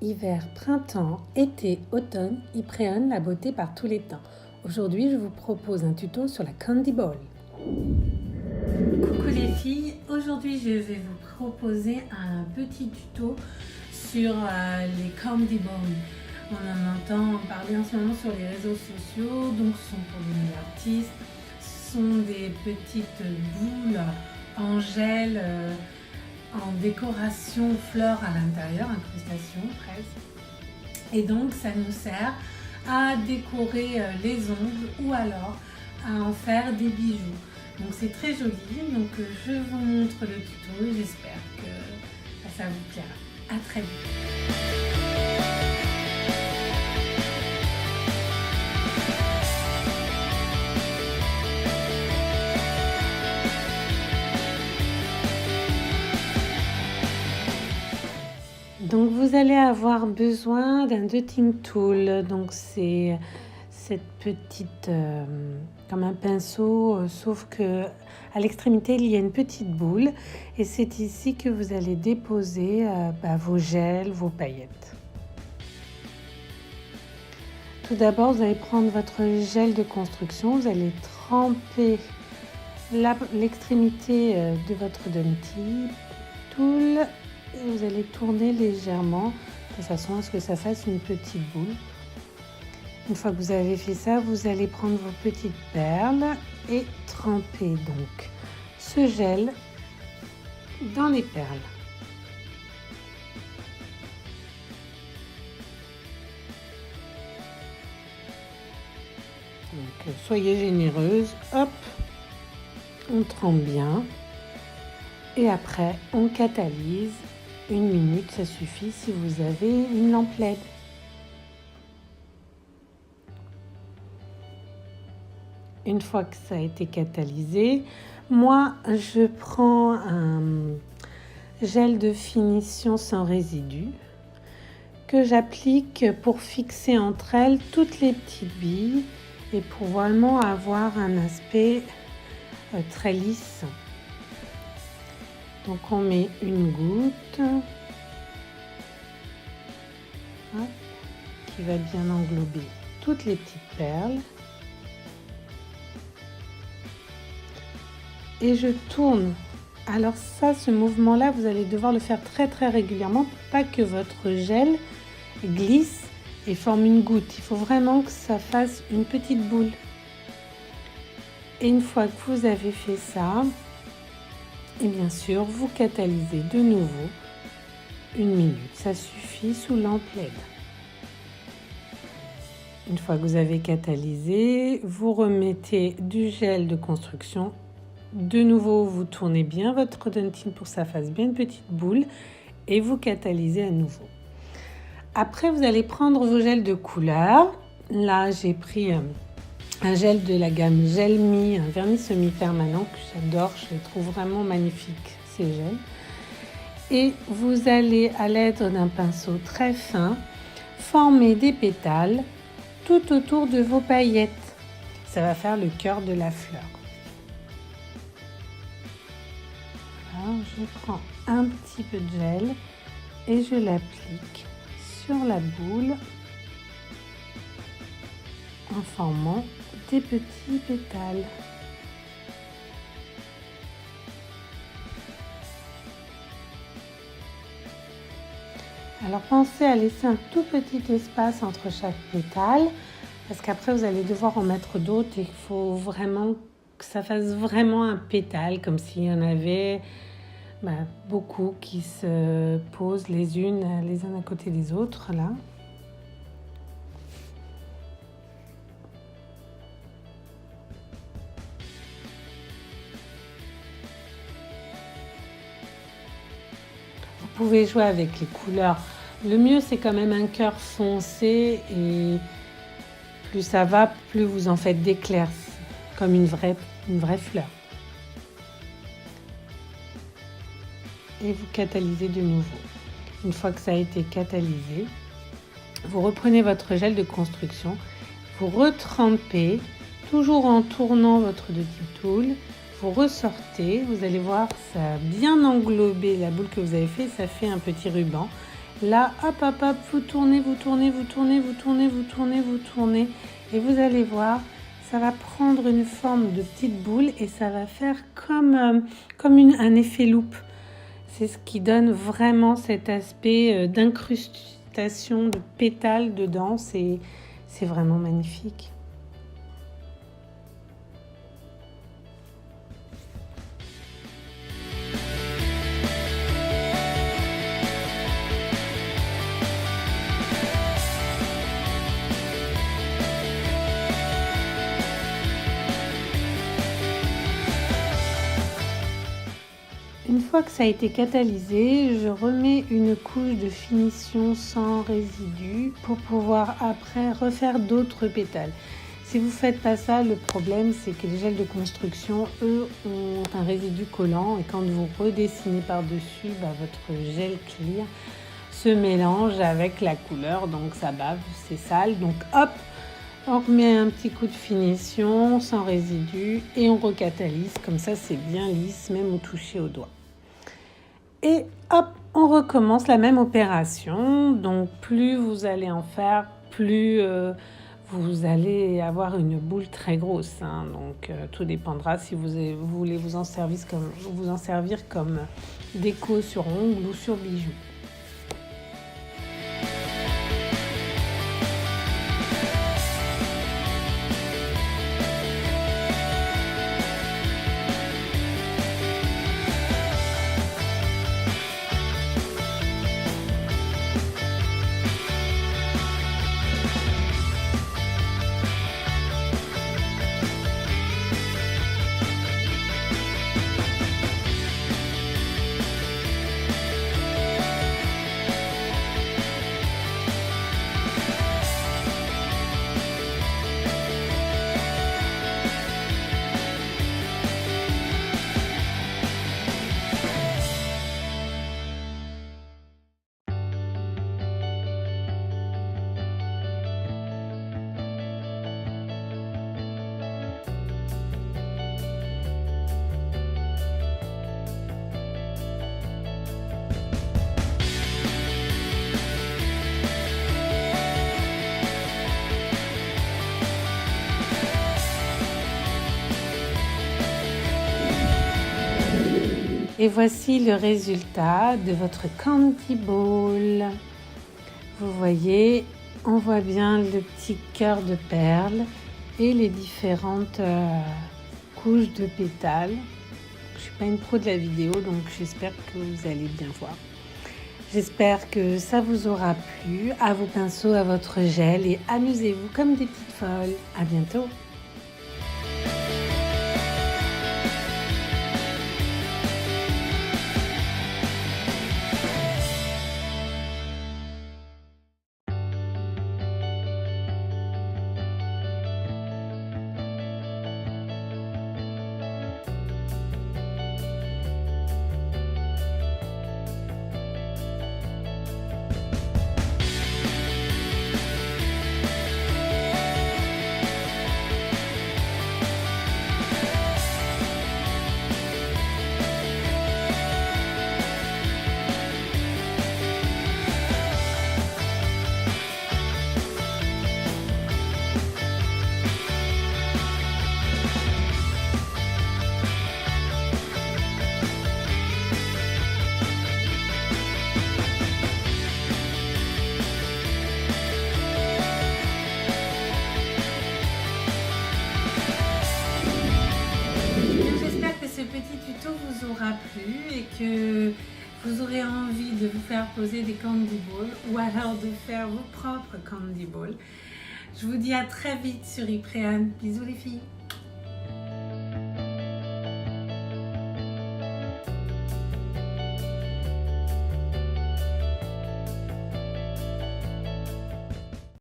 Hiver, printemps, été, automne, ils prennent la beauté par tous les temps. Aujourd'hui, je vous propose un tuto sur la Candy Ball. Coucou les filles, aujourd'hui je vais vous proposer un petit tuto sur les Candy Ball. On en entend parler en ce moment sur les réseaux sociaux, donc ce sont pour les artistes. Ce sont des petites boules en gel, en décoration fleurs à l'intérieur, incrustation presque. Et donc ça nous sert à décorer les ongles ou alors à en faire des bijoux. Donc c'est très joli, donc je vous montre le tuto et j'espère que ça vous plaira. À très vite. Donc vous allez avoir besoin d'un dotting tool, donc c'est cette petite comme un pinceau, sauf que à l'extrémité il y a une petite boule et c'est ici que vous allez déposer vos gels, vos paillettes. Tout d'abord vous allez prendre votre gel de construction, vous allez tremper l'extrémité de votre dotting tool. Et vous allez tourner légèrement de façon à ce que ça fasse une petite boule. Une fois que vous avez fait ça, vous allez prendre vos petites perles et tremper donc ce gel dans les perles. Donc soyez généreuse, hop, on trempe bien et après on catalyse. 1 minute, ça suffit si vous avez une lampe LED. Une fois que ça a été catalysé, moi je prends un gel de finition sans résidu que j'applique pour fixer entre elles toutes les petites billes et pour vraiment avoir un aspect très lisse. Donc on met une goutte qui va bien englober toutes les petites perles et je tourne. Alors ça, ce mouvement là vous allez devoir le faire très régulièrement pour pas que votre gel glisse et forme une goutte. Il faut vraiment que ça fasse une petite boule. Et une fois que vous avez fait ça, et bien sûr, vous catalysez de nouveau 1 minute. Ça suffit sous lampe LED. Une fois que vous avez catalysé, vous remettez du gel de construction. De nouveau, vous tournez bien votre dentine pour que ça fasse bien une petite boule et vous catalysez à nouveau. Après, vous allez prendre vos gels de couleur. Là, j'ai pris un gel de la gamme Gel Me, un vernis semi-permanent que j'adore, je le trouve vraiment magnifique ces gels. Et vous allez, à l'aide d'un pinceau très fin, former des pétales tout autour de vos paillettes. Ça va faire le cœur de la fleur. Alors, je prends un petit peu de gel et je l'applique sur la boule en formant des petits pétales. Alors pensez à laisser un tout petit espace entre chaque pétale parce qu'après vous allez devoir en mettre d'autres et il faut vraiment que ça fasse vraiment un pétale comme s'il y en avait beaucoup qui se posent les uns à côté des autres là. Vous pouvez jouer avec les couleurs. Le mieux, c'est quand même un cœur foncé et plus ça va, plus vous en faites d'éclairs, comme une vraie fleur. Et vous catalysez de nouveau. Une fois que ça a été catalysé, vous reprenez votre gel de construction, vous retrempez, toujours en tournant votre dotting tool. Vous ressortez, vous allez voir, ça a bien englobé la boule que vous avez fait, ça fait un petit ruban. Là, hop, hop, hop, vous tournez, vous tournez, vous tournez, vous tournez, vous tournez, vous tournez. Et vous allez voir, ça va prendre une forme de petite boule et ça va faire comme un effet loupe. C'est ce qui donne vraiment cet aspect d'incrustation de pétales dedans. C'est vraiment magnifique. Une fois que ça a été catalysé, je remets une couche de finition sans résidus pour pouvoir après refaire d'autres pétales. Si vous ne faites pas ça, le problème c'est que les gels de construction, eux, ont un résidu collant et quand vous redessinez par-dessus, votre gel clear se mélange avec la couleur, donc ça bave, c'est sale. Donc hop, on remet un petit coup de finition sans résidus et on recatalyse, comme ça c'est bien lisse, même au toucher au doigt. Et hop, on recommence la même opération. Donc plus vous allez en faire, plus vous allez avoir une boule très grosse. Donc tout dépendra si vous voulez vous en servir comme déco sur ongles ou sur bijoux. Et voici le résultat de votre candy ball. Vous voyez, on voit bien le petit cœur de perles et les différentes couches de pétales. Je ne suis pas une pro de la vidéo, donc j'espère que vous allez bien voir. J'espère que ça vous aura plu. À vos pinceaux, à votre gel et amusez-vous comme des petites folles. À bientôt. Et que vous aurez envie de vous faire poser des candy balls ou alors de faire vos propres candy balls. Je vous dis à très vite sur Ipréane. Bisous les filles.